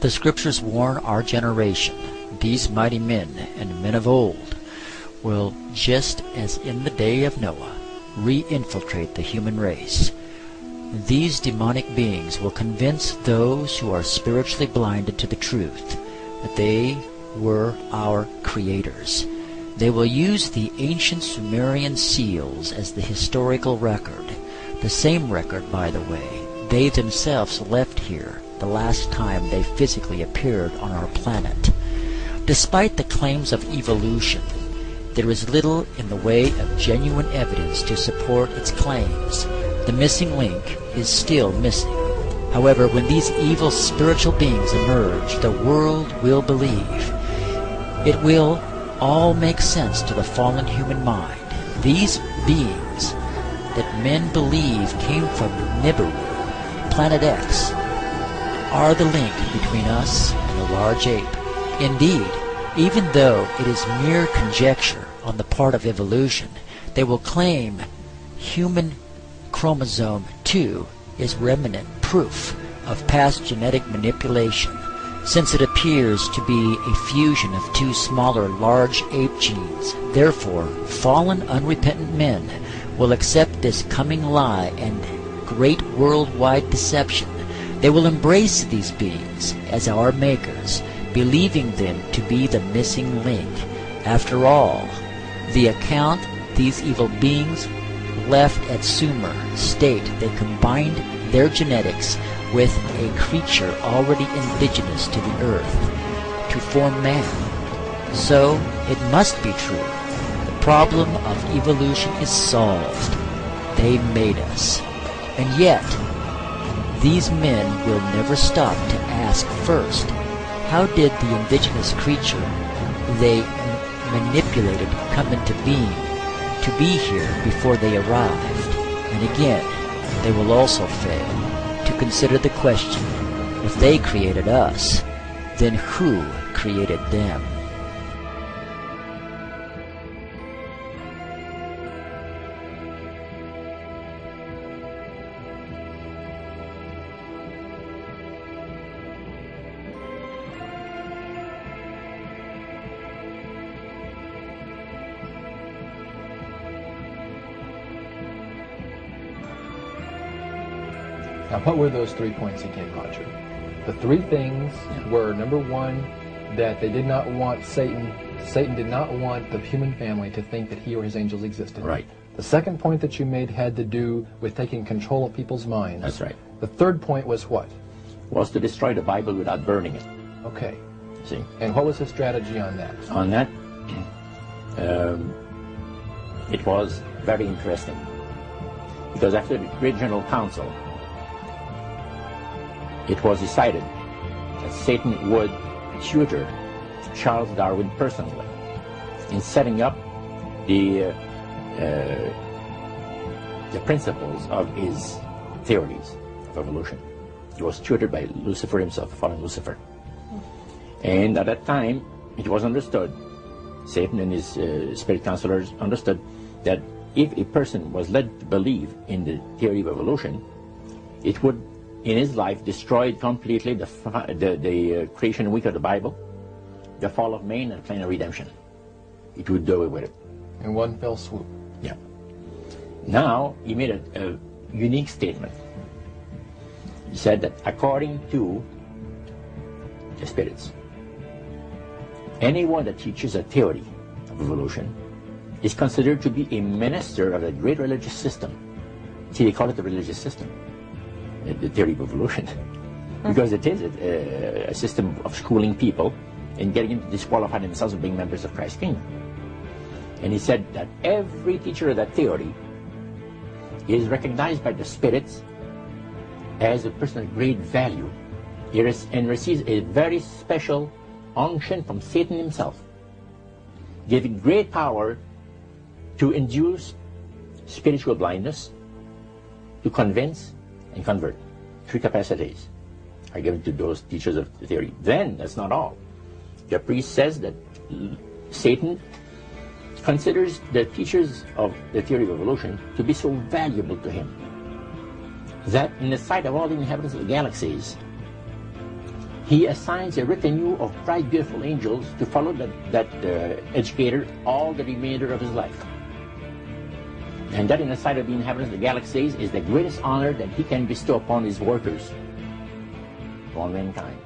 The scriptures warn our generation, these mighty men and men of old will, just as in the day of Noah, re-infiltrate the human race. These demonic beings will convince those who are spiritually blinded to the truth that they were our creators. They will use the ancient Sumerian seals as the historical record, the same record, by the way, they themselves left here the last time they physically appeared on our planet. Despite the claims of evolution, there is little in the way of genuine evidence to support its claims. The missing link is still missing. However, when these evil spiritual beings emerge, the world will believe. It will all make sense to the fallen human mind. These beings that men believe came from Nibiru, Planet X, are the link between us and the large ape. Indeed, even though it is mere conjecture on the part of evolution, they will claim human chromosome 2 is remnant proof of past genetic manipulation, since it appears to be a fusion of two smaller large ape genes. Therefore, fallen unrepentant men will accept this coming lie and great worldwide deception. They will embrace these beings as our makers, believing them to be the missing link. After all, the account these evil beings left at Sumer state they combined their genetics with a creature already indigenous to the earth to form man. So it must be true. The problem of evolution is solved. They made us. And yet, these men will never stop to ask first, how did the indigenous creature they manipulated come into being to be here before they arrived? And again, they will also fail to consider the question, if they created us, then who created them? Now, what were those 3 points again, Roger? The 3 things were, number 1, that they did not want Satan did not want the human family to think that he or his angels existed. Right. The second point that you made had to do with taking control of people's minds. That's right. The third point was what? Was to destroy the Bible without burning it. Okay. See? And what was his strategy on that? On that, it was very interesting. Because after the Great General Council, it was decided that Satan would tutor Charles Darwin personally in setting up the principles of his theories of evolution. He was tutored by Lucifer himself, fallen Lucifer. And at that time, it was understood, Satan and his spirit counselors understood, that if a person was led to believe in the theory of evolution, it would, in his life, destroy completely the creation week of the Bible, the fall of man, and the plan of redemption. It would do away with it. In one fell swoop. Yeah. Now, he made a unique statement. He said that according to the spirits, anyone that teaches a theory of evolution is considered to be a minister of a great religious system. See, they call it the religious system, the theory of evolution, because it is a system of schooling people and getting them to disqualify themselves from being members of Christ's kingdom. And he said that every teacher of that theory is recognized by the spirits as a person of great value and receives a very special unction from Satan himself, giving great power to induce spiritual blindness, to convince and convert. 3 capacities are given to those teachers of the theory. Then, that's not all. The priest says that Satan considers the teachers of the theory of evolution to be so valuable to him that in the sight of all the inhabitants of the galaxies, he assigns a retinue of bright, beautiful angels to follow that educator all the remainder of his life. And that in the sight of the inhabitants of the galaxies is the greatest honor that he can bestow upon his workers, all mankind.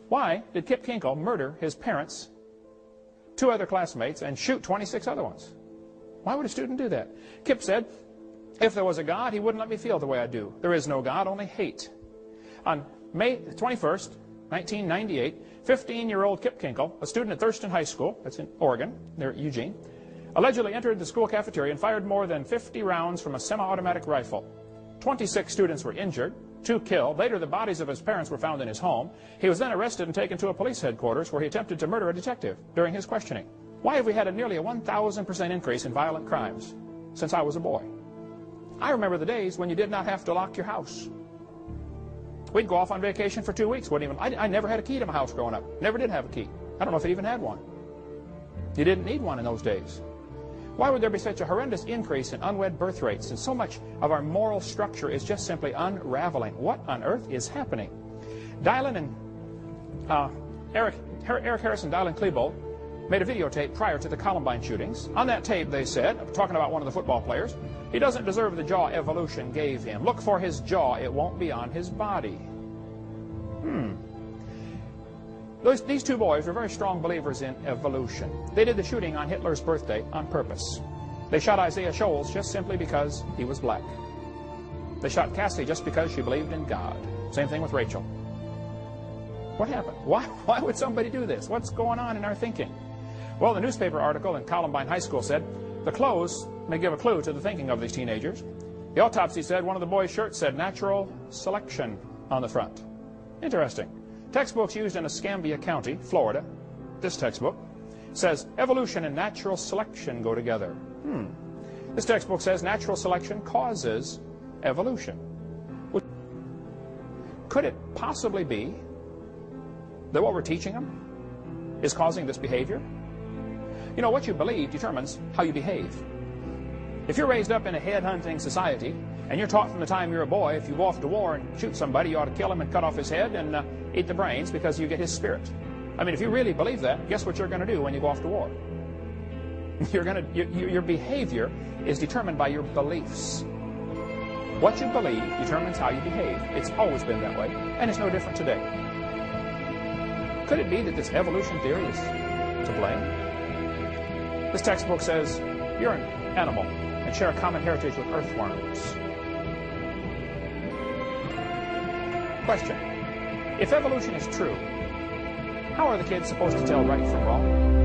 Why did Kip Kinkle murder his parents, 2 other classmates, and shoot 26 other ones? Why would a student do that? Kip said, if there was a God, he wouldn't let me feel the way I do. There is no God, only hate. On May 21st, 1998, 15-year-old Kip Kinkle, a student at Thurston High School, that's in Oregon, near Eugene, allegedly entered the school cafeteria and fired more than 50 rounds from a semi-automatic rifle. 26 students were injured, 2 killed. Later, the bodies of his parents were found in his home. He was then arrested and taken to a police headquarters where he attempted to murder a detective during his questioning. Why have we had nearly a 1,000% increase in violent crimes since I was a boy? I remember the days when you did not have to lock your house. We'd go off on vacation for 2 weeks. I never had a key to my house growing up. Never did have a key. I don't know if it even had one. You didn't need one in those days. Why would there be such a horrendous increase in unwed birth rates, and so much of our moral structure is just simply unraveling? What on earth is happening? Dylan and Eric Harris and Dylan Klebold made a videotape prior to the Columbine shootings. On that tape, they said, talking about one of the football players, he doesn't deserve the jaw evolution gave him. Look for his jaw, it won't be on his body. These 2 boys were very strong believers in evolution. They did the shooting on Hitler's birthday on purpose. They shot Isaiah Shoals just simply because he was black. They shot Cassie just because she believed in God. Same thing with Rachel. What happened? Why would somebody do this? What's going on in our thinking? Well, the newspaper article in Columbine High School said, the clothes may give a clue to the thinking of these teenagers. The autopsy said one of the boys' shirts said natural selection on the front. Interesting. Textbooks used in Escambia County, Florida, this textbook, says evolution and natural selection go together. This textbook says natural selection causes evolution. Could it possibly be that what we're teaching them is causing this behavior? You know, what you believe determines how you behave. If you're raised up in a head-hunting society, and you're taught from the time you're a boy, if you go off to war and shoot somebody, you ought to kill him and cut off his head and eat the brains because you get his spirit. I mean, if you really believe that, guess what you're going to do when you go off to war? Your behavior is determined by your beliefs. What you believe determines how you behave. It's always been that way, and it's no different today. Could it be that this evolution theory is to blame? This textbook says you're an animal and share a common heritage with earthworms. Question. If evolution is true, how are the kids supposed to tell right from wrong?